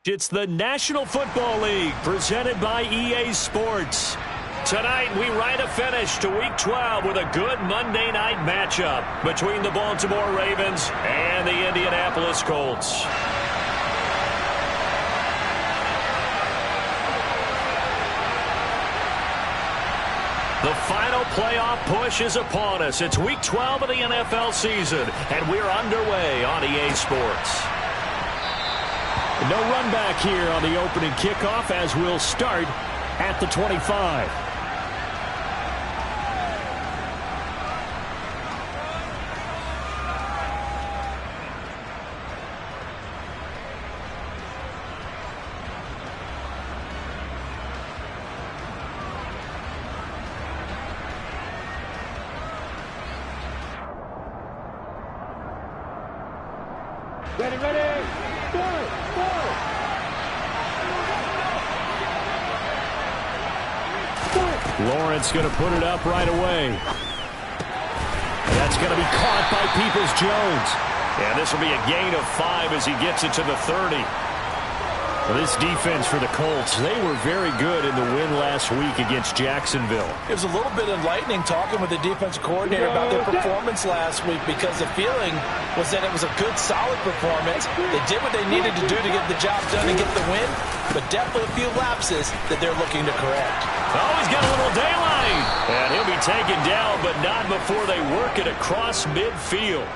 It's the National Football League presented by EA Sports. Tonight, we write a finish to Week 12 with a good Monday night matchup between the Baltimore Ravens and the Indianapolis Colts. The final playoff push is upon us. It's Week 12 of the NFL season, and we're underway on EA Sports. No run back here on the opening kickoff as we'll start at the 25. Ready, ready, go, go! Lawrence going to put it up right away. That's going to be caught by Peoples-Jones. And this will be a gain of 5 as he gets it to the 30. Well, this defense for the Colts, they were very good in the win last week against Jacksonville. It was a little bit enlightening talking with the defensive coordinator about their performance last week because the feeling was that it was a good, solid performance. They did what they needed to do to get the job done and get the win, but definitely a few lapses that they're looking to correct. Oh, he's got a little daylight. And he'll be taken down, but not before they work it across midfield.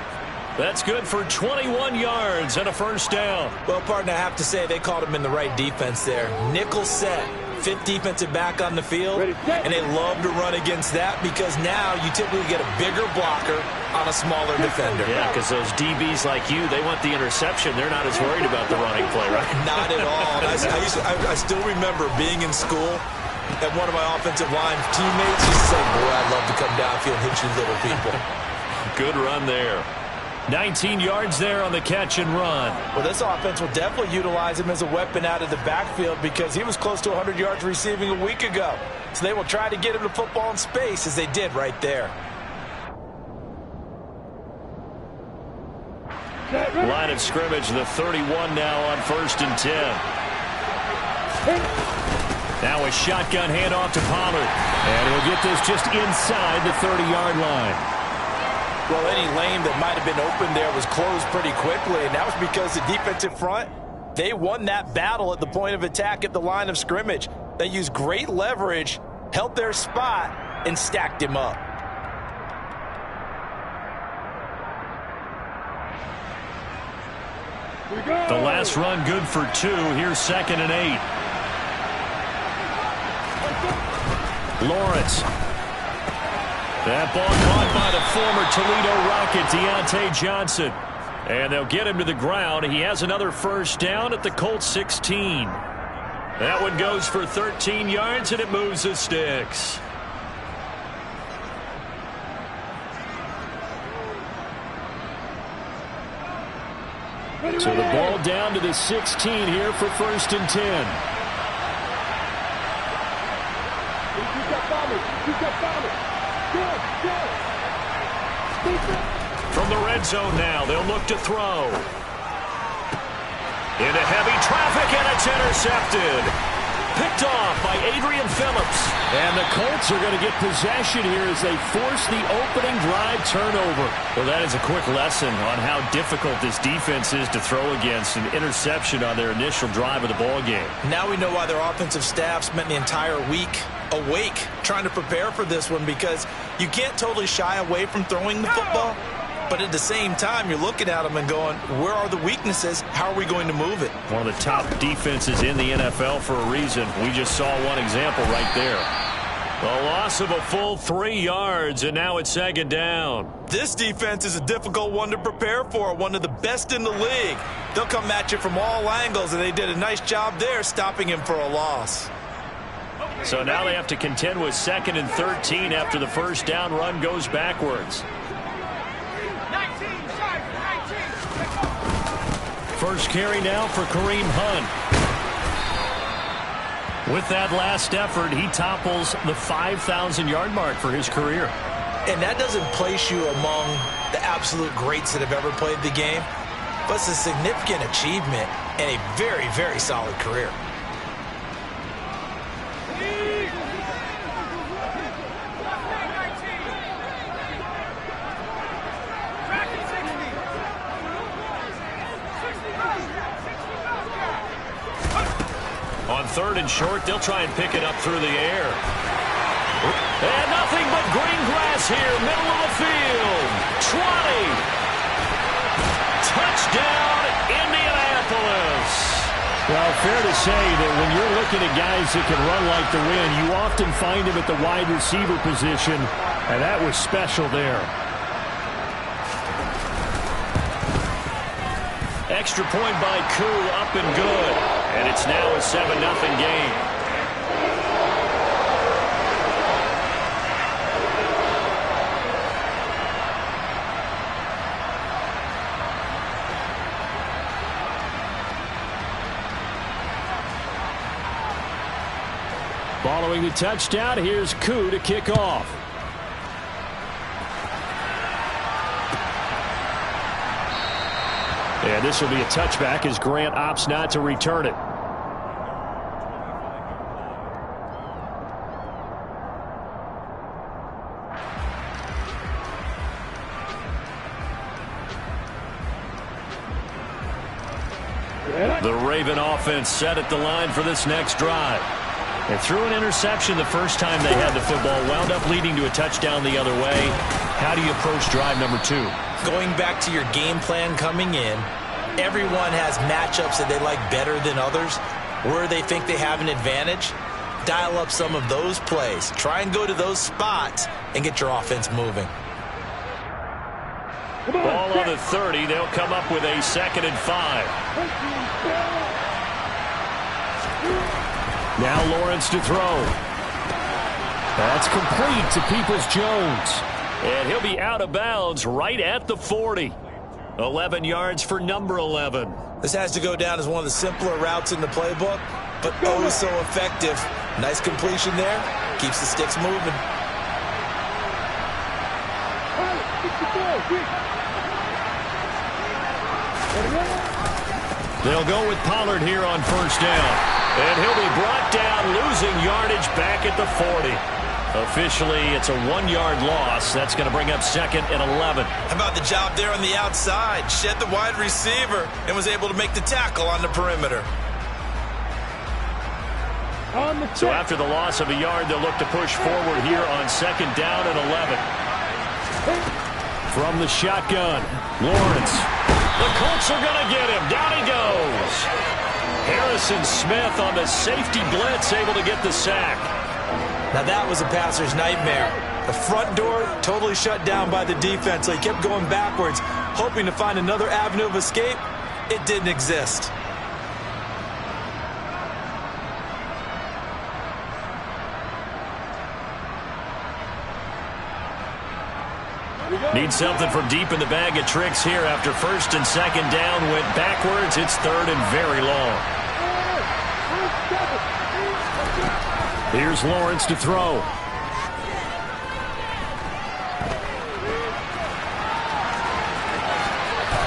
That's good for 21 yards and a first down. Well, partner, I have to say they called him in the right defense there. Nickel set, 5th defensive back on the field, and they love to run against that because now you typically get a bigger blocker on a smaller defender. Yeah, because those DBs like you, they want the interception. They're not as worried about the running play, right? Not at all. I still remember being in school, and one of my offensive line teammates used to say, boy, I'd love to come downfield and hit you little people. Good run there. 19 yards there on the catch and run. Well, this offense will definitely utilize him as a weapon out of the backfield because he was close to 100 yards receiving a week ago. So they will try to get him the football in space as they did right there. Line of scrimmage, the 31 now on 1st and 10. Now a shotgun handoff to Pollard. And he'll get this just inside the 30-yard line. Well, any lane that might have been open there was closed pretty quickly, and that was because the defensive front, they won that battle at the point of attack at the line of scrimmage. They used great leverage, held their spot, and stacked him up. The last run good for 2. Here's 2nd and 8. Lawrence. That ball caught by the former Toledo Rocket, Deontay Johnson. And they'll get him to the ground. He has another first down at the Colts 16. That one goes for 13 yards, and it moves the sticks. So the ball down to the 16 here for 1st and 10. From the red zone now, they'll look to throw. Into heavy traffic, and it's intercepted. Picked off by Adrian Phillips. And the Colts are going to get possession here as they force the opening drive turnover. Well, that is a quick lesson on how difficult this defense is to throw against. An interception on their initial drive of the ball game. Now we know why their offensive staff spent the entire week awake trying to prepare for this one because you can't totally shy away from throwing the football. But at the same time, you're looking at them and going, where are the weaknesses? How are we going to move it? One of the top defenses in the NFL for a reason. We just saw one example right there. The loss of a full 3 yards, and now it's 2nd down. This defense is a difficult one to prepare for, one of the best in the league. They'll come at you from all angles, and they did a nice job there stopping him for a loss. So now they have to contend with 2nd and 13 after the first down run goes backwards. First carry now for Kareem Hunt. With that last effort, he topples the 5,000-yard mark for his career. And that doesn't place you among the absolute greats that have ever played the game. but it's a significant achievement and a very, very solid career. On 3rd and short, they'll try and pick it up through the air. And nothing but green grass here, middle of the field. 20. Touchdown, Indianapolis. Well, fair to say that when you're looking at guys that can run like the wind, you often find them at the wide receiver position, and that was special there. Extra point by Koo, up and good. And it's now a 7-0 game. Following the touchdown, here's Koo to kick off. And this will be a touchback as Grant opts not to return it. The Raven offense set at the line for this next drive. And threw an interception the first time they had the football, wound up leading to a touchdown the other way. How do you approach drive number 2? Going back to your game plan coming in, everyone has matchups that they like better than others. Where they think they have an advantage, dial up some of those plays. Try and go to those spots and get your offense moving. Ball on the 30. They'll come up with a 2nd and 5. Now Lawrence to throw. That's complete to Peoples-Jones. And he'll be out of bounds right at the 40. 11 yards for number 11. This has to go down as one of the simpler routes in the playbook, but oh so effective. Nice completion there. Keeps the sticks moving. They'll go with Pollard here on 1st down. And he'll be brought down, losing yardage back at the 40. Officially, it's a 1-yard loss. That's going to bring up 2nd and 11. How about the job there on the outside? Shed the wide receiver and was able to make the tackle on the perimeter. So after the loss of a yard, they'll look to push forward here on 2nd down and 11. From the shotgun, Lawrence. The Colts are going to get him. Down he goes. Harrison Smith on the safety blitz, able to get the sack. Now that was a passer's nightmare. The front door totally shut down by the defense, so he kept going backwards, hoping to find another avenue of escape. It didn't exist. Need something from deep in the bag of tricks here after 1st and 2nd down. Went backwards. It's 3rd and very long. Here's Lawrence to throw.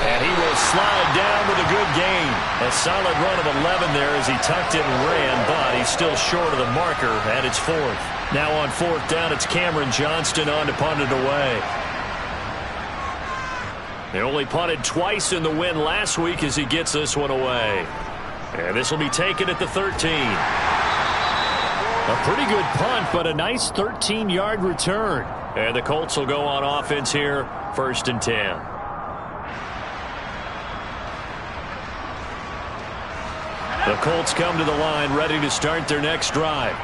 And he will slide down with a good gain. A solid run of 11 there as he tucked it and ran, but he's still short of the marker, and it's 4th. Now on 4th down, it's Cameron Johnston on to punt it away. They only punted twice in the win last week as he gets this one away. And this will be taken at the 13. A pretty good punt, but a nice 13-yard return. And the Colts will go on offense here, 1st and 10. The Colts come to the line ready to start their next drive.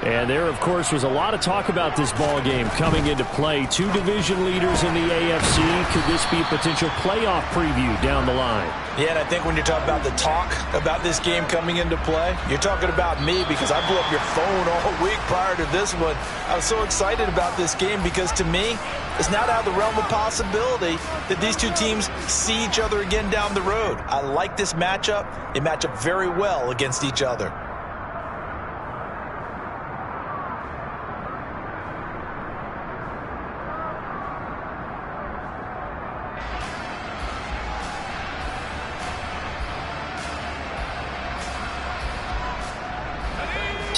And there, of course, was a lot of talk about this ball game coming into play. 2 division leaders in the AFC. Could this be a potential playoff preview down the line? Yeah, and I think when you're talking about the talk about this game coming into play, you're talking about me because I blew up your phone all week prior to this one. I was so excited about this game because, to me, it's not out of the realm of possibility that these two teams see each other again down the road. I like this matchup. They match up very well against each other.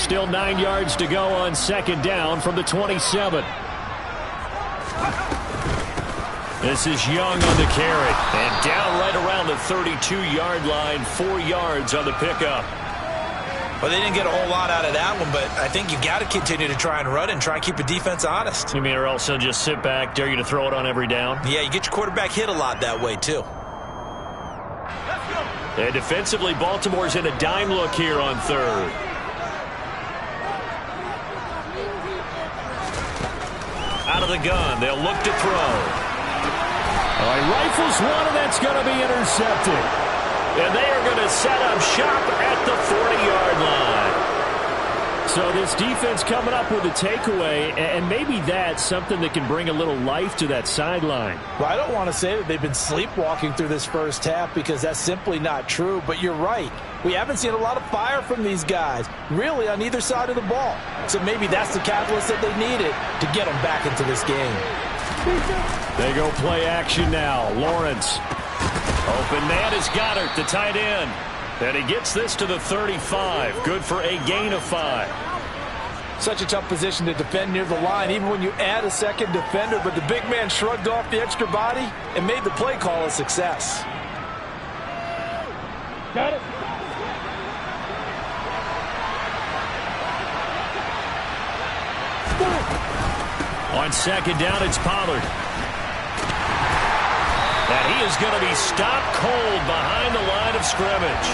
Still 9 yards to go on second down from the 27. This is Young on the carry. And down right around the 32-yard line, 4 yards on the pickup. Well, they didn't get a whole lot out of that one, but I think you got to continue to try and run and try and keep the defense honest. You mean, or else they'll just sit back, dare you to throw it on every down? Yeah, you get your quarterback hit a lot that way, too. And defensively, Baltimore's in a dime look here on third. Out of the gun, they'll look to throw. He rifles one, and that's going to be intercepted. And they are going to set up shop at the 40-yard line. So this defense coming up with a takeaway, and maybe that's something that can bring a little life to that sideline. Well, I don't want to say that they've been sleepwalking through this first half because that's simply not true, but you're right. We haven't seen a lot of fire from these guys, really, on either side of the ball. So maybe that's the catalyst that they needed to get them back into this game. They go play action now. Lawrence. Open man is Goddard, the tight end. And he gets this to the 35. Good for a gain of 5. Such a tough position to defend near the line, even when you add a second defender. But the big man shrugged off the extra body and made the play call a success. Got it. On second down, it's Pollard. And he is going to be stopped cold behind the line of scrimmage.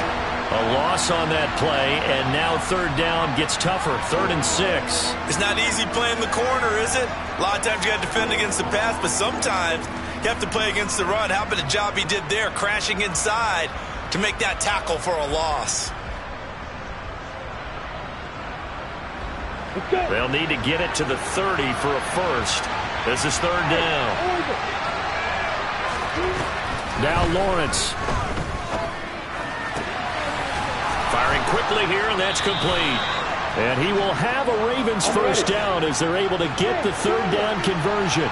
A loss on that play, and now third down gets tougher. 3rd and 6. It's not easy playing the corner, is it? A lot of times you got to defend against the pass, but sometimes you have to play against the run. How about the job he did there, crashing inside to make that tackle for a loss? They'll need to get it to the 30 for a first. This is third down. Now Lawrence. Firing quickly here, and that's complete. And he will have a Ravens first down as they're able to get the third down conversion.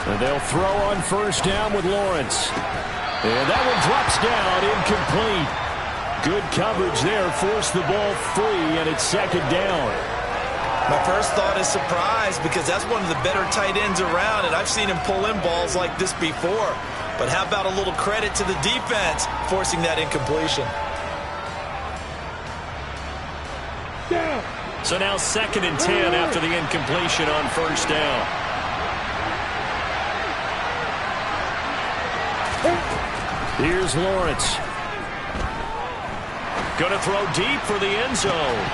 And they'll throw on first down with Lawrence. And that one drops down, incomplete. Good coverage there, forced the ball free, and it's second down. My first thought is surprise because that's one of the better tight ends around, and I've seen him pull in balls like this before. But how about a little credit to the defense forcing that incompletion? So now 2nd and 10 after the incompletion on first down. Here's Lawrence. Going to throw deep for the end zone.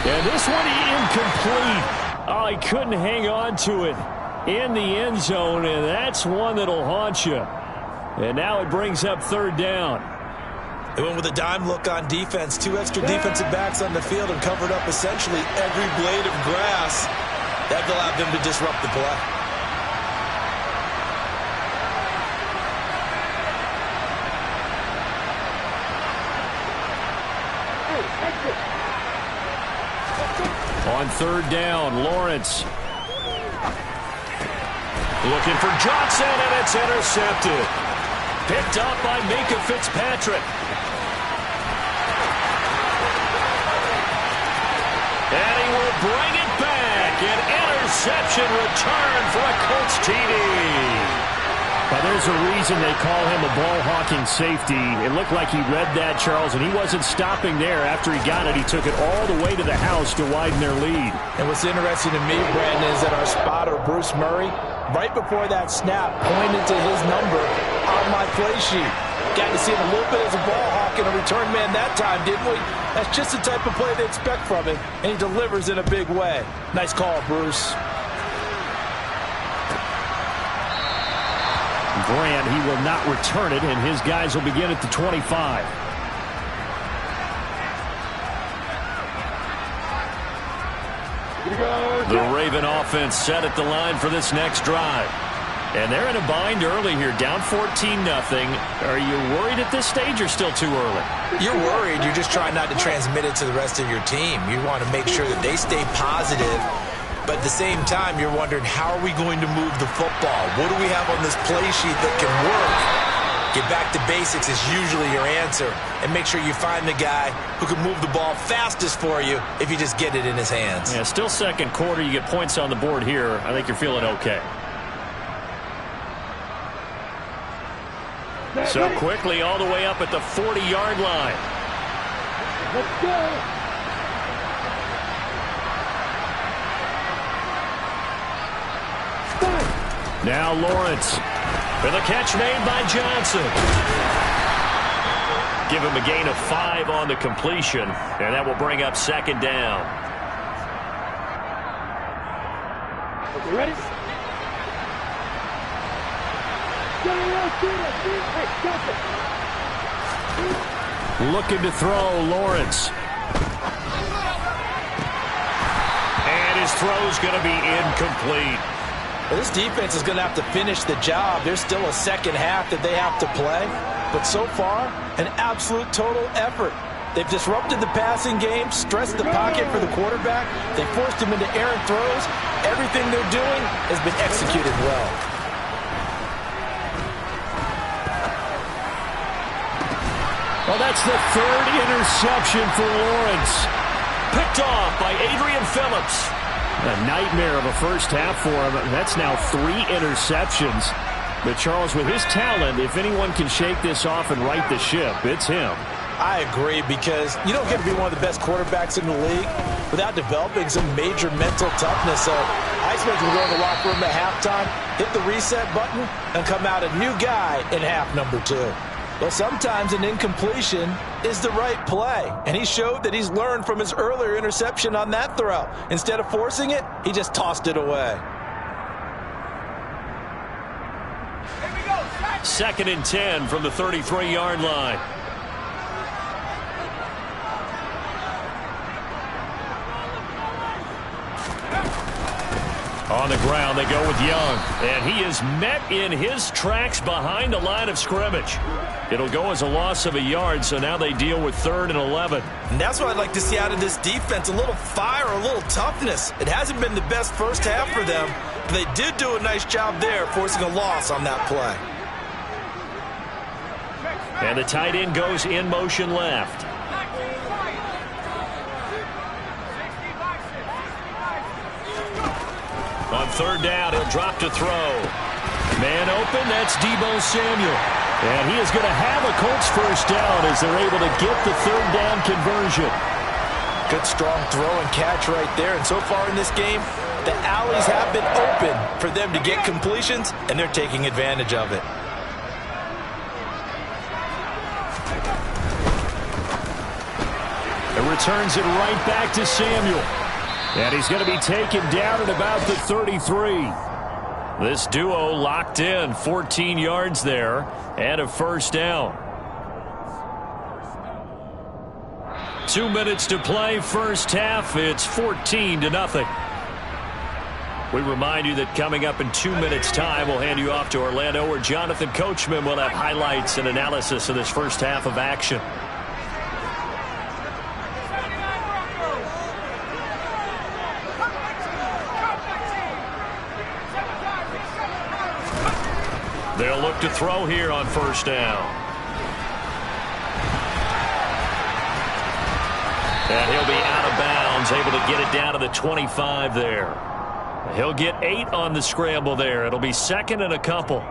And this one incomplete. Oh, he couldn't hang on to it in the end zone, and that's one that'll haunt you. And now it brings up third down. They went with a dime look on defense. 2 extra defensive backs on the field and covered up essentially every blade of grass. That allowed them to disrupt the play. On third down, Lawrence. Looking for Johnson, and it's intercepted. Picked up by Minka Fitzpatrick. And he will bring it back. An interception return for a Colts TD. Well, there's a reason they call him a ball-hawking safety. It looked like he read that, Charles, and he wasn't stopping there. After he got it, he took it all the way to the house to widen their lead. And what's interesting to me, Brandon, is that our spotter, Bruce Murray, right before that snap, pointed to his number on my play sheet. Got to see him a little bit as a ball hawk and a return man that time, didn't we? That's just the type of play they expect from him, and he delivers in a big way. Nice call, Bruce. Grant, he will not return it, and his guys will begin at the 25. The Raven offense set at the line for this next drive. And they're in a bind early here, down 14-0. Are you worried at this stage or still too early? You're worried. You're just trying not to transmit it to the rest of your team. You want to make sure that they stay positive. But at the same time, you're wondering, how are we going to move the football? What do we have on this play sheet that can work? Get back to basics is usually your answer. And make sure you find the guy who can move the ball fastest for you if you just get it in his hands. Yeah, still second quarter. You get points on the board here. I think you're feeling okay. So quickly all the way up at the 40-yard line. Let's go. Now Lawrence with a catch made by Johnson. Give him a gain of 5 on the completion, and that will bring up second down. Okay, ready? Looking to throw, Lawrence. And his throw's going to be incomplete. Well, this defense is going to have to finish the job. There's still a second half that they have to play. But so far, an absolute total effort. They've disrupted the passing game, stressed the pocket for the quarterback. They forced him into errant throws. Everything they're doing has been executed well. Well, that's the 3rd interception for Lawrence. Picked off by Adrian Phillips. A nightmare of a first half for him. That's now 3 interceptions. But Charles, with his talent, if anyone can shake this off and right the ship, it's him. I agree, because you don't get to be one of the best quarterbacks in the league without developing some major mental toughness. So I expect him to go in the locker room at halftime, hit the reset button, and come out a new guy in half number 2. Well, sometimes an incompletion is the right play, and he showed that he's learned from his earlier interception on that throw. Instead of forcing it, he just tossed it away. 2nd and 10 from the 33-yard line. On the ground, they go with Young. And he is met in his tracks behind the line of scrimmage. It'll go as a loss of a yard, so now they deal with 3rd and 11. And that's what I'd like to see out of this defense, a little fire, a little toughness. It hasn't been the best first half for them, but they did do a nice job there, forcing a loss on that play. And the tight end goes in motion left. On 3rd down, he'll drop to throw. Man open, that's Deebo Samuel. And he is going to have a Colts first down as they're able to get the 3rd down conversion. Good strong throw and catch right there. And so far in this game, the alleys have been open for them to get completions, and they're taking advantage of it. And returns it right back to Samuel. And he's going to be taken down at about the 33. This duo locked in, 14 yards there, and a first down. 2 minutes to play, first half. It's 14-0. We remind you that coming up in 2 minutes' time, we'll hand you off to Orlando, where Jonathan Coachman will have highlights and analysis of this first half of action. They'll look to throw here on first down. And he'll be out of bounds, able to get it down to the 25 there. He'll get 8 on the scramble there. It'll be 2nd and a couple.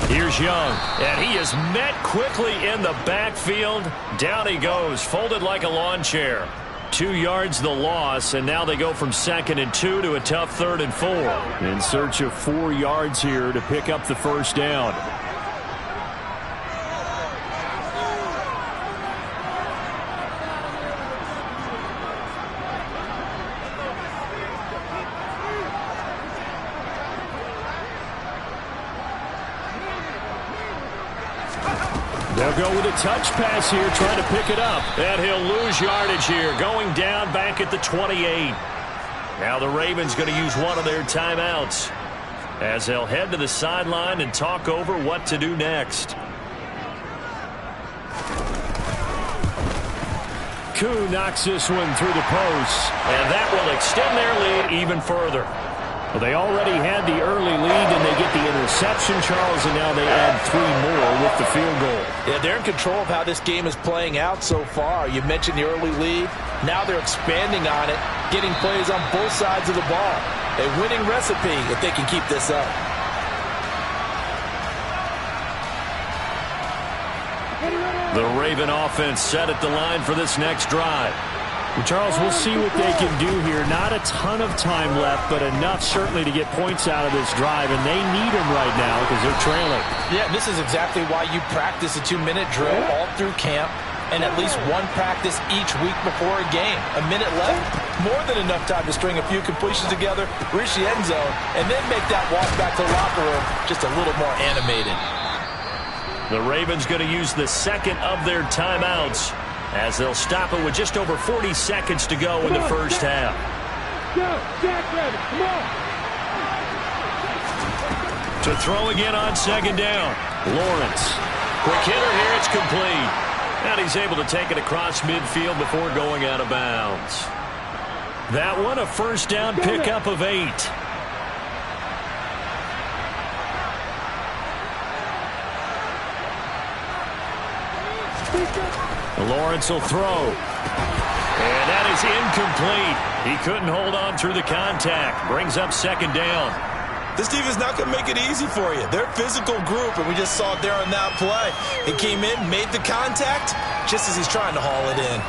Here's Young, and he is met quickly in the backfield. Down he goes, folded like a lawn chair. 2 yards the loss, and now they go from 2nd and 2 to a tough 3rd and 4. In search of 4 yards here to pick up the first down. They'll go with a touch pass here, trying to pick it up. And he'll lose yardage here, going down back at the 28. Now the Ravens going to use one of their timeouts as they'll head to the sideline and talk over what to do next. Koo knocks this one through the post, and that will extend their lead even further. Well, they already had the early lead, and they get the interception, Charles, and now they add 3 more with the field goal. Yeah, they're in control of how this game is playing out so far. You mentioned the early lead. Now they're expanding on it, getting plays on both sides of the ball. A winning recipe if they can keep this up. The Raven offense set at the line for this next drive. Well, Charles, we'll see what they can do here. Not a ton of time left, but enough certainly to get points out of this drive, and they need them right now because they're trailing. Yeah, this is exactly why you practice a 2-minute drill all through camp and at least one practice each week before a game. A minute left, more than enough time to string a few completions together, reach the end zone, and then make that walk back to the locker room just a little more animated. The Ravens going to use the second of their timeouts, as they'll stop it with just over 40 seconds to go in the first half. Go, Jack Rabbit, come on. To throw again on second down. Lawrence. Quick hitter here, it's complete. And he's able to take it across midfield before going out of bounds. That one a first down pickup of 8. Lawrence will throw. And that is incomplete. He couldn't hold on through the contact. Brings up second down. This defense is not going to make it easy for you. They're a physical group, and we just saw it there on that play. He came in, made the contact, just as he's trying to haul it in.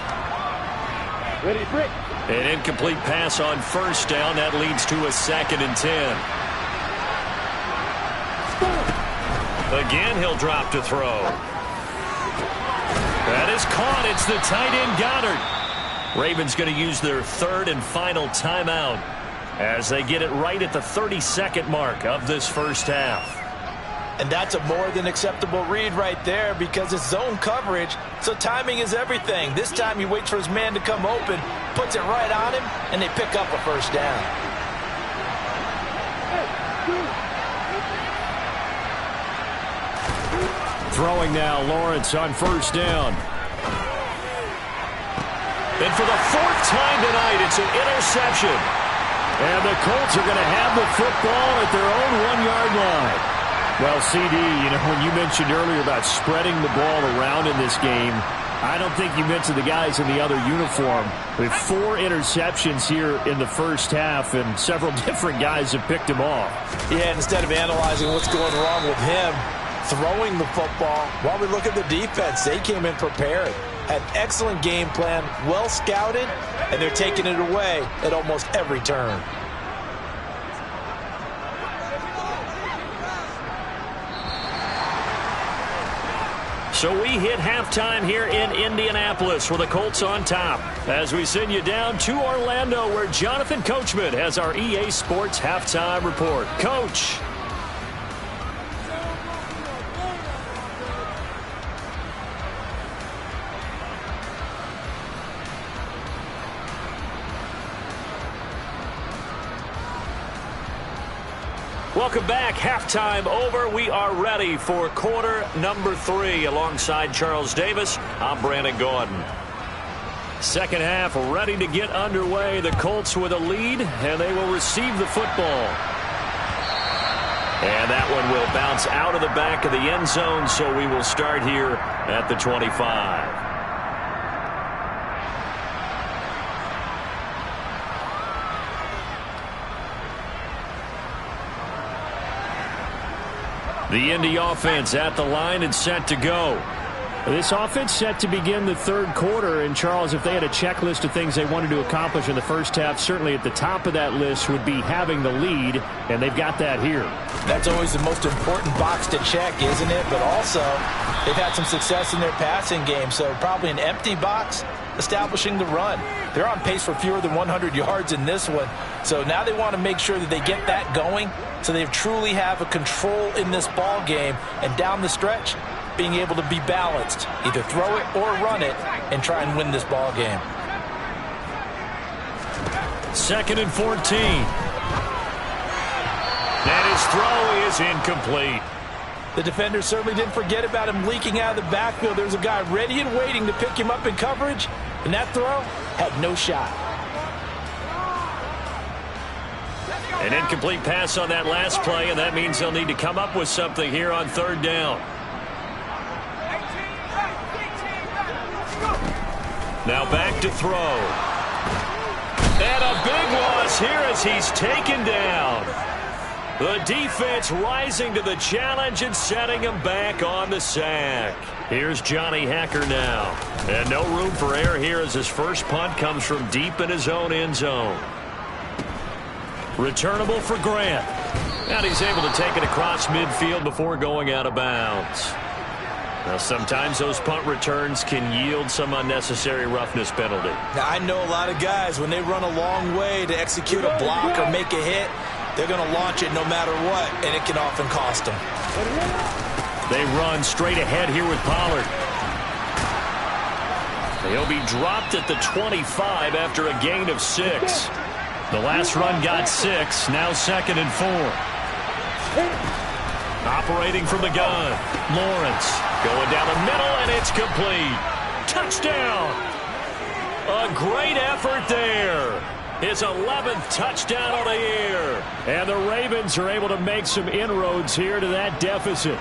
Ready, break. An incomplete pass on first down. That leads to a 2nd and 10. Again, he'll drop to throw. That is caught. It's the tight end, Goddard. Ravens going to use their 3rd and final timeout as they get it right at the 32nd mark of this first half. And that's a more than acceptable read right there because it's zone coverage, so timing is everything. This time he waits for his man to come open, puts it right on him, and they pick up a first down. Throwing now, Lawrence on first down. And for the 4th time tonight, it's an interception. And the Colts are going to have the football at their own 1-yard line. Well, CD, when you mentioned earlier about spreading the ball around in this game, I don't think you mentioned the guys in the other uniform. With 4 interceptions here in the first half, and several different guys have picked him off. Yeah, instead of analyzing what's going wrong with him, throwing the football, while we look at the defense, they came in prepared. Had an excellent game plan, well scouted, and they're taking it away at almost every turn. So we hit halftime here in Indianapolis with the Colts on top as we send you down to Orlando where Jonathan Coachman has our EA Sports halftime report. Coach. Welcome back. Halftime over. We are ready for quarter number 3. Alongside Charles Davis, I'm Brandon Gordon. Second half ready to get underway. The Colts with a lead, and they will receive the football. And that one will bounce out of the back of the end zone, so we will start here at the 25. The Indy offense at the line and set to go. This offense set to begin the 3rd quarter. And, Charles, if they had a checklist of things they wanted to accomplish in the first half, certainly at the top of that list would be having the lead, and they've got that here. That's always the most important box to check, isn't it? But also, they've had some success in their passing game, so probably an empty box establishing the run. They're on pace for fewer than 100 yards in this one. So now they want to make sure that they get that going so they truly have a control in this ball game and down the stretch being able to be balanced. Either throw it or run it and try and win this ball game. 2nd and 14. And his throw is incomplete. The defender certainly didn't forget about him leaking out of the backfield. There's a guy ready and waiting to pick him up in coverage, And that throw had no shot. An incomplete pass on that last play, and that means they'll need to come up with something here on third down. Now back to throw. And a big loss here as he's taken down. The defense rising to the challenge and setting him back on the sack. Here's Johnny Hacker now. And no room for error here as his first punt comes from deep in his own end zone. Returnable for Grant. And he's able to take it across midfield before going out of bounds. Now, sometimes those punt returns can yield some unnecessary roughness penalty. Now, I know a lot of guys, when they run a long way to execute a block or make a hit, they're going to launch it no matter what, and it can often cost them. They run straight ahead here with Pollard. He'll be dropped at the 25 after a gain of 6. The last run got 6, now 2nd and 4. Operating from the gun, Lawrence going down the middle, and it's complete. Touchdown! A great effort there. His 11th touchdown of the year. And the Ravens are able to make some inroads here to that deficit.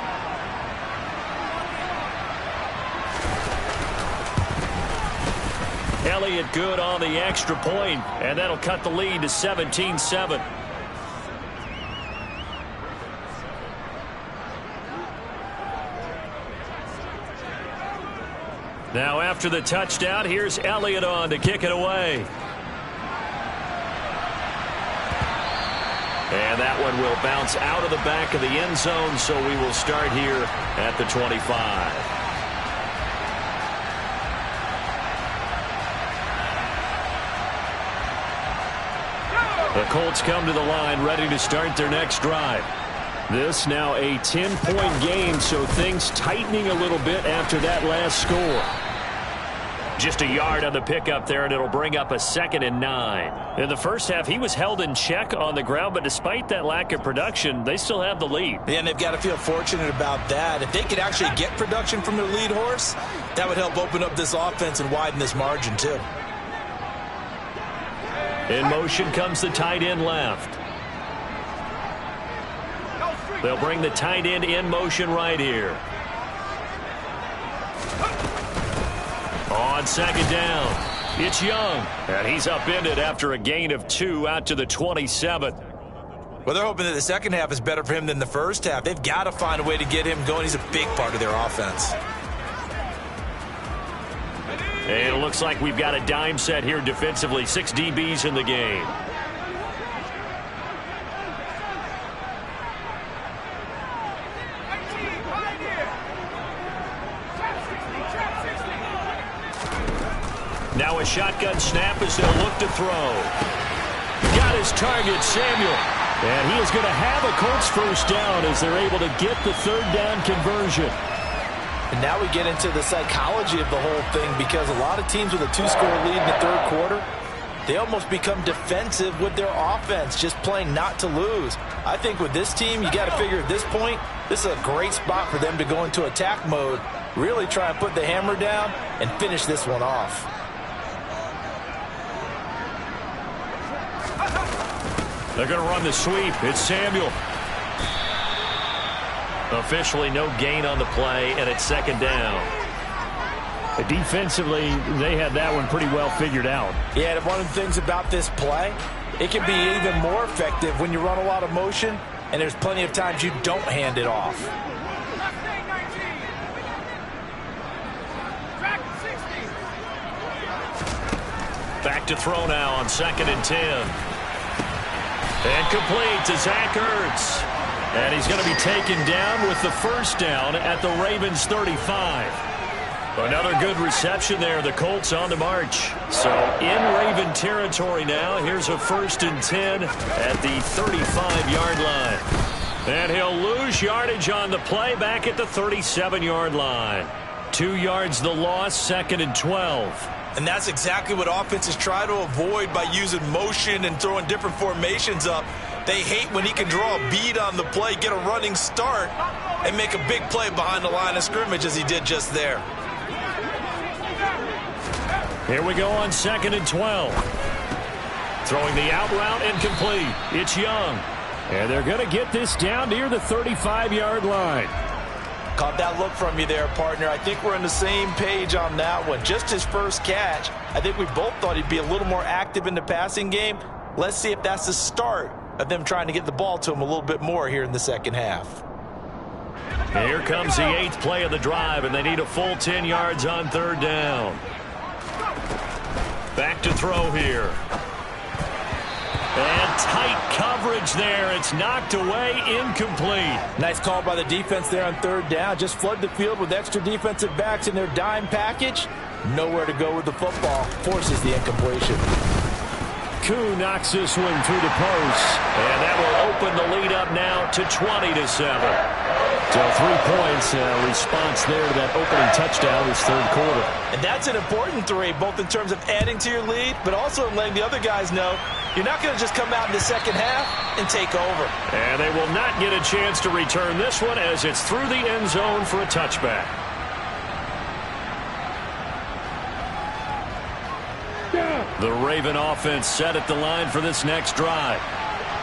Elliott good on the extra point, and that'll cut the lead to 17-7. Now after the touchdown, here's Elliott on to kick it away. And that one will bounce out of the back of the end zone, so we will start here at the 25. The Colts come to the line ready to start their next drive. This now a 10-point game, so things tightening a little bit after that last score. Just a yard on the pickup there, and it'll bring up a 2nd and 9. In the first half, he was held in check on the ground, but despite that lack of production, they still have the lead. Yeah, and they've got to feel fortunate about that. If they could actually get production from their lead horse, that would help open up this offense and widen this margin too. In motion comes the tight end left. They'll bring the tight end in motion right here. On 2nd down, it's Young. And he's upended after a gain of 2 out to the 27. Well, they're hoping that the second half is better for him than the first half. They've got to find a way to get him going. He's a big part of their offense. And it looks like we've got a dime set here defensively. 6 DBs in the game. Now a shotgun snap as they'll look to throw. Got his target, Samuel. And he is going to have a Colts first down as they're able to get the third down conversion. And now we get into the psychology of the whole thing, because a lot of teams with a 2-score lead in the third quarter, they almost become defensive with their offense, just playing not to lose. I think with this team, you got to figure at this point, this is a great spot for them to go into attack mode, really try and put the hammer down and finish this one off. They're going to run the sweep. It's Samuel. Officially no gain on the play, and it's 2nd down. Defensively, they had that one pretty well figured out. Yeah, and one of the things about this play, it can be even more effective when you run a lot of motion, and there's plenty of times you don't hand it off. Back to throw now on 2nd and 10. And complete to Zach Ertz. And he's going to be taken down with the first down at the Ravens 35. Another good reception there. The Colts on the march. So in Raven territory now. Here's a 1st and 10 at the 35-yard line. And he'll lose yardage on the play back at the 37-yard line. 2 yards the loss, 2nd and 12. And that's exactly what offenses try to avoid by using motion and throwing different formations up. They hate when he can draw a bead on the play, get a running start, and make a big play behind the line of scrimmage as he did just there. Here we go on 2nd and 12. Throwing the out route incomplete. It's Young. And they're going to get this down near the 35-yard line. Caught that look from you there, partner. I think we're on the same page on that one. Just his first catch. I think we both thought he'd be a little more active in the passing game. Let's see if that's the start of them trying to get the ball to him a little bit more here in the second half. Here comes the 8th play of the drive, and they need a full 10 yards on 3rd down. Back to throw here. And tight coverage there. It's knocked away, incomplete. Nice call by the defense there on 3rd down. Just flood the field with extra defensive backs in their dime package. Nowhere to go with the football. Forces the incompletion. Koo knocks this one through the post. And that will open the lead up now to 20-7. So 3 points, response there to that opening touchdown this 3rd quarter. And that's an important 3, both in terms of adding to your lead, but also in letting the other guys know you're not going to just come out in the second half and take over. And they will not get a chance to return this one as it's through the end zone for a touchback. The Raven offense set at the line for this next drive.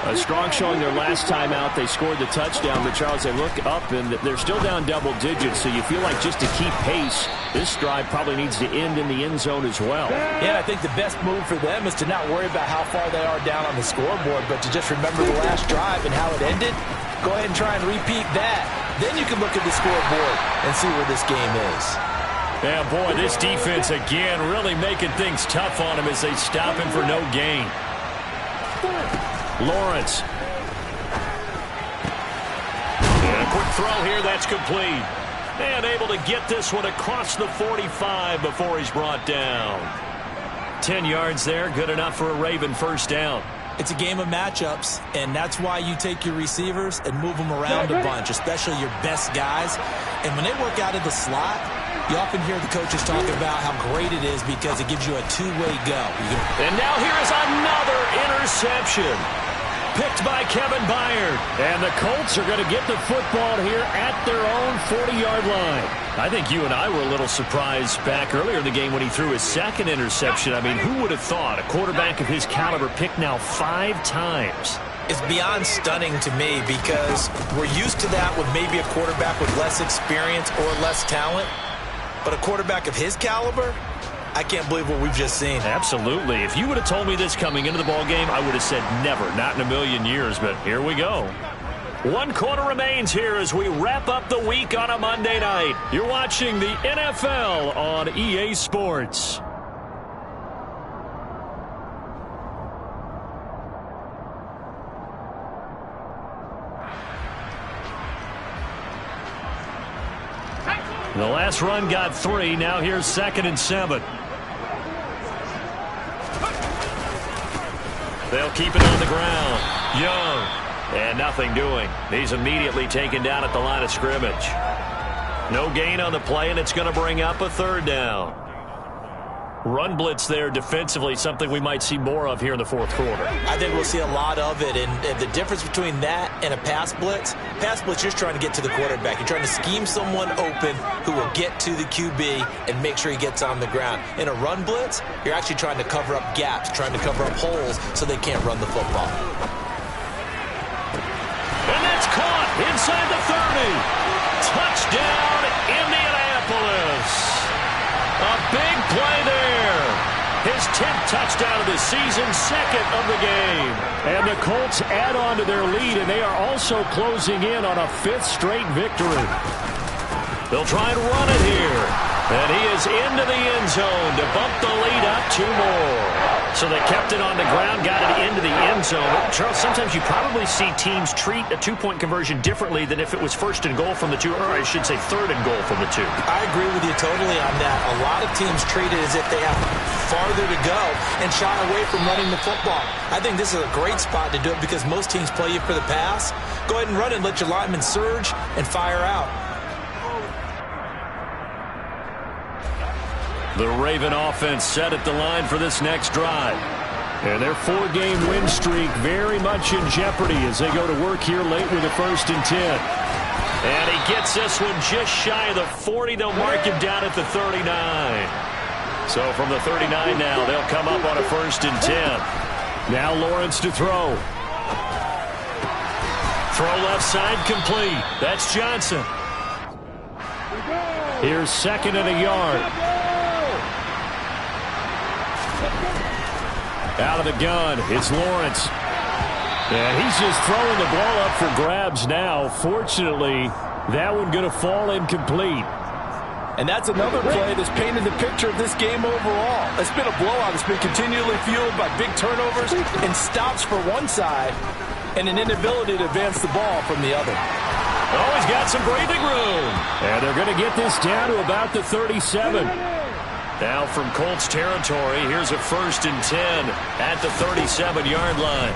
A strong showing their last time out. They scored the touchdown, but Charles, they look up and they're still down double digits, so you feel like just to keep pace, this drive probably needs to end in the end zone as well. Yeah, I think the best move for them is to not worry about how far they are down on the scoreboard, but to just remember the last drive and how it ended. Go ahead and try and repeat that. Then you can look at the scoreboard and see where this game is. Yeah, boy, this defense again really making things tough on him as they stop him for no gain. Lawrence. And a quick throw here, that's complete. And able to get this one across the 45 before he's brought down. 10 yards there, good enough for a Raven first down. It's a game of matchups, and that's why you take your receivers and move them around a bunch, especially your best guys. And when they work out of the slot, you often hear the coaches talking about how great it is because it gives you a two-way go. And now here is another interception. Picked by Kevin Byard. And the Colts are going to get the football here at their own 40-yard line. I think you and I were a little surprised back earlier in the game when he threw his 2nd interception. I mean, who would have thought a quarterback of his caliber picked now 5 times? It's beyond stunning to me because we're used to that with maybe a quarterback with less experience or less talent. But a quarterback of his caliber, I can't believe what we've just seen. Absolutely. If you would have told me this coming into the ballgame, I would have said never, not in a million years, but here we go. 1 quarter remains here as we wrap up the week on a Monday night. You're watching the NFL on EA Sports. The last run got 3. Now here's 2nd and 7. They'll keep it on the ground. Young. And nothing doing. He's immediately taken down at the line of scrimmage. No gain on the play, and it's going to bring up a 3rd down. Run blitz there defensively, something we might see more of here in the 4th quarter. I think we'll see a lot of it, and the difference between that and a pass blitz, you're just trying to get to the quarterback. You're trying to scheme someone open who will get to the QB and make sure he gets on the ground. In a run blitz, you're actually trying to cover up gaps, trying to cover up holes so they can't run the football. And that's caught inside the 30. Touchdown, Indianapolis. A big play there. His 10th touchdown of the season, 2nd of the game. And the Colts add on to their lead, and they are also closing in on a 5th straight victory. They'll try and run it here. And he is into the end zone to bump the lead up 2 more. So they kept it on the ground, got it into the end zone. Charles, sometimes you probably see teams treat a 2-point conversion differently than if it was 1st and goal from the 2, or I should say 3rd and goal from the 2. I agree with you totally on that. A lot of teams treat it as if they have farther to go and shy away from running the football. I think this is a great spot to do it because most teams play you for the pass. Go ahead and run it, let your linemen surge and fire out. The Raven offense set at the line for this next drive. And their 4-game win streak very much in jeopardy as they go to work here late with a 1st and 10. And he gets this one just shy of the 40. They'll mark him down at the 39. So from the 39 now, they'll come up on a 1st and 10. Now Lawrence to throw. Throw left side complete. That's Johnson. Here's 2nd and a yard. Out of the gun, it's Lawrence. And he's just throwing the ball up for grabs now. Fortunately, that one going to fall incomplete. And that's another play that's painted the picture of this game overall. It's been a blowout. It's been continually fueled by big turnovers and stops for one side and an inability to advance the ball from the other. Oh, he's got some breathing room. And they're going to get this down to about the 37. Now from Colts territory, here's a 1st and 10 at the 37-yard line.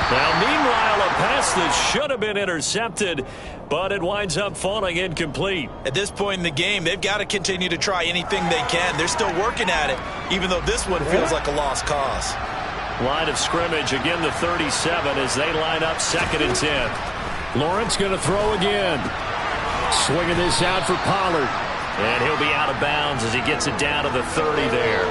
Now, meanwhile, a pass that should have been intercepted, but it winds up falling incomplete. At this point in the game, they've got to continue to try anything they can. They're still working at it, even though this one feels like a lost cause. Line of scrimmage, again the 37 as they line up 2nd and 10. Lawrence going to throw again. Swinging this out for Pollard. And he'll be out of bounds as he gets it down to the 30 there.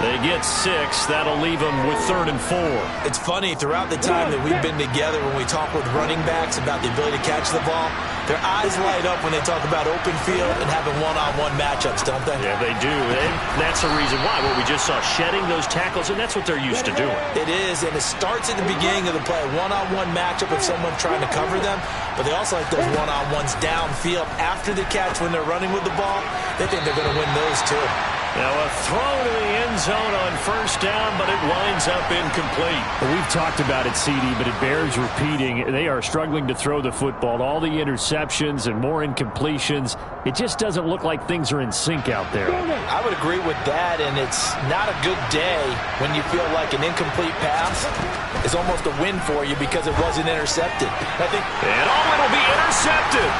They get 6. That'll leave them with 3rd and 4. It's funny, throughout the time that we've been together, when we talk with running backs about the ability to catch the ball, their eyes light up when they talk about open field and having one-on-one matchups, don't they? Yeah, they do. And that's the reason why. What we just saw, shedding those tackles, and that's what they're used to doing. It is, and it starts at the beginning of the play. One-on-one matchup with someone trying to cover them, but they also like those one-on-ones downfield after the catch when they're running with the ball. They think they're going to win those too. Now a throw to the end zone on 1st down, but it winds up incomplete. Well, we've talked about it, CD, but it bears repeating. They are struggling to throw the football. All the interceptions and more incompletions. It just doesn't look like things are in sync out there. I would agree with that, and it's not a good day when you feel like an incomplete pass is almost a win for you because it wasn't intercepted. I think, and it'll be intercepted.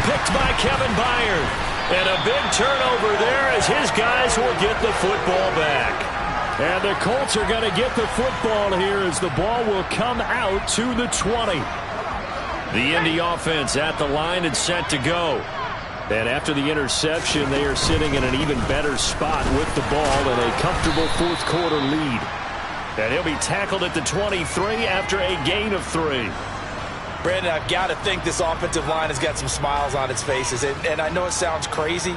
Picked by Kevin Byard. And a big turnover there as his guys will get the football back. And the Colts are going to get the football here as the ball will come out to the 20. The Indy offense at the line and set to go. And after the interception, they are sitting in an even better spot with the ball and a comfortable 4th quarter lead. And he'll be tackled at the 23 after a gain of 3. Brandon, I've got to think this offensive line has got some smiles on its faces. And I know it sounds crazy,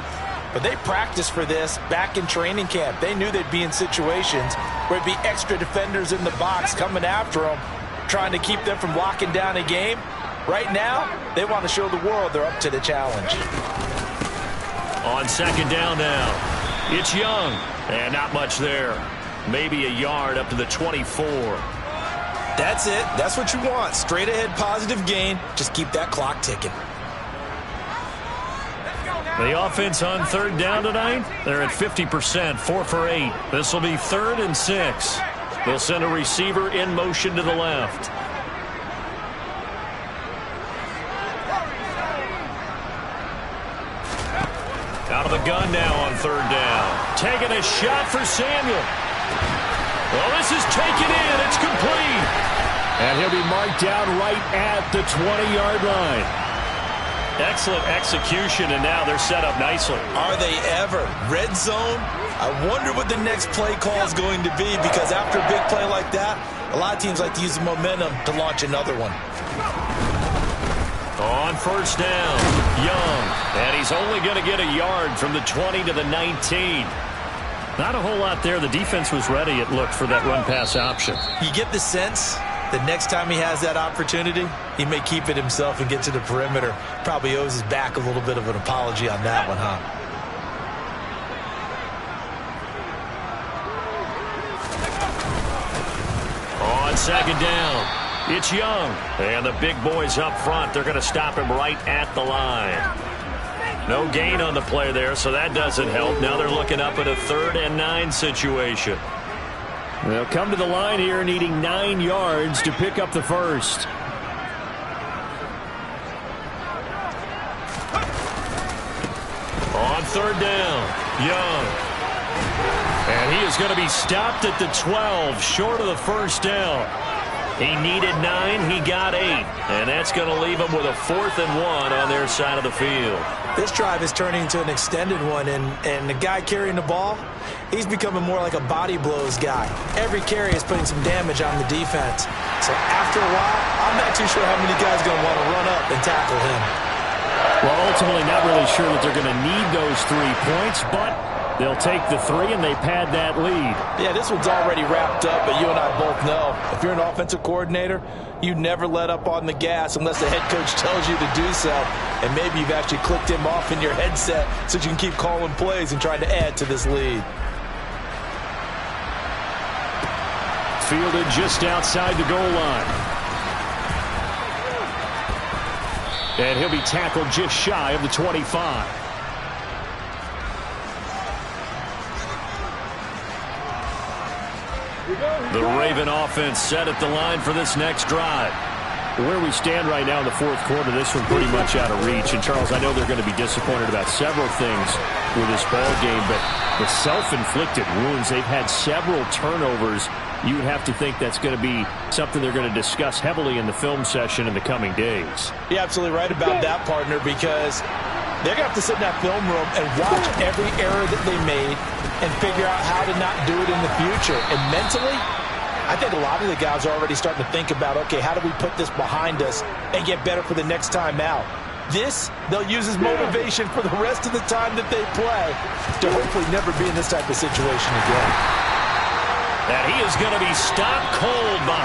but they practiced for this back in training camp. They knew they'd be in situations where it'd be extra defenders in the box coming after them, trying to keep them from locking down a game. Right now, they want to show the world they're up to the challenge. On 2nd down now, it's Young. And not much there. Maybe a yard up to the 24. That's it. That's what you want. Straight ahead positive gain. Just keep that clock ticking. The offense on 3rd down tonight, they're at 50%, 4 for 8. This will be 3rd and 6. They'll send a receiver in motion to the left. Out of the gun now on 3rd down. Taking a shot for Samuel. Well, this is taken in. It's complete. And he'll be marked down right at the 20-yard line. Excellent execution, and now they're set up nicely. Are they ever? Red zone? I wonder what the next play call is going to be, because after a big play like that, a lot of teams like to use the momentum to launch another one. On 1st down, Young. And he's only going to get a yard from the 20 to the 19. Not a whole lot there. The defense was ready, it looked, for that run-pass option. You get the sense that next time he has that opportunity, he may keep it himself and get to the perimeter. Probably owes his back a little bit of an apology on that one, huh? On 2nd down, it's Young. And the big boys up front, they're going to stop him right at the line. No gain on the play there, so that doesn't help. Now they're looking up at a 3rd and 9 situation. They'll come to the line here needing 9 yards to pick up the first. On 3rd down, Young. And he is going to be stopped at the 12, short of the 1st down. He needed 9, he got 8. And that's going to leave him with a 4th and 1 on their side of the field. This drive is turning into an extended one, and the guy carrying the ball, he's becoming more like a body blows guy. Every carry is putting some damage on the defense. So after a while, I'm not too sure how many guys are going to want to run up and tackle him. Well, ultimately not really sure that they're going to need those 3 points, but they'll take the 3 and they pad that lead. Yeah, this one's already wrapped up, but you and I both know if you're an offensive coordinator, you never let up on the gas unless the head coach tells you to do so. And maybe you've actually clicked him off in your headset so you can keep calling plays and trying to add to this lead. Fielded just outside the goal line. And he'll be tackled just shy of the 25. The Raven offense set at the line for this next drive. Where we stand right now in the 4th quarter, this one pretty much out of reach. And, Charles, I know they're going to be disappointed about several things with this ball game, but the self-inflicted wounds, they've had several turnovers. You would have to think that's going to be something they're going to discuss heavily in the film session in the coming days. You're absolutely right about that, partner, because they're going to have to sit in that film room and watch every error that they made and figure out how to not do it in the future. And mentally, I think a lot of the guys are already starting to think about, okay, how do we put this behind us and get better for the next time out? This, they'll use as motivation for the rest of the time that they play to hopefully never be in this type of situation again. And he is going to be stopped cold behind.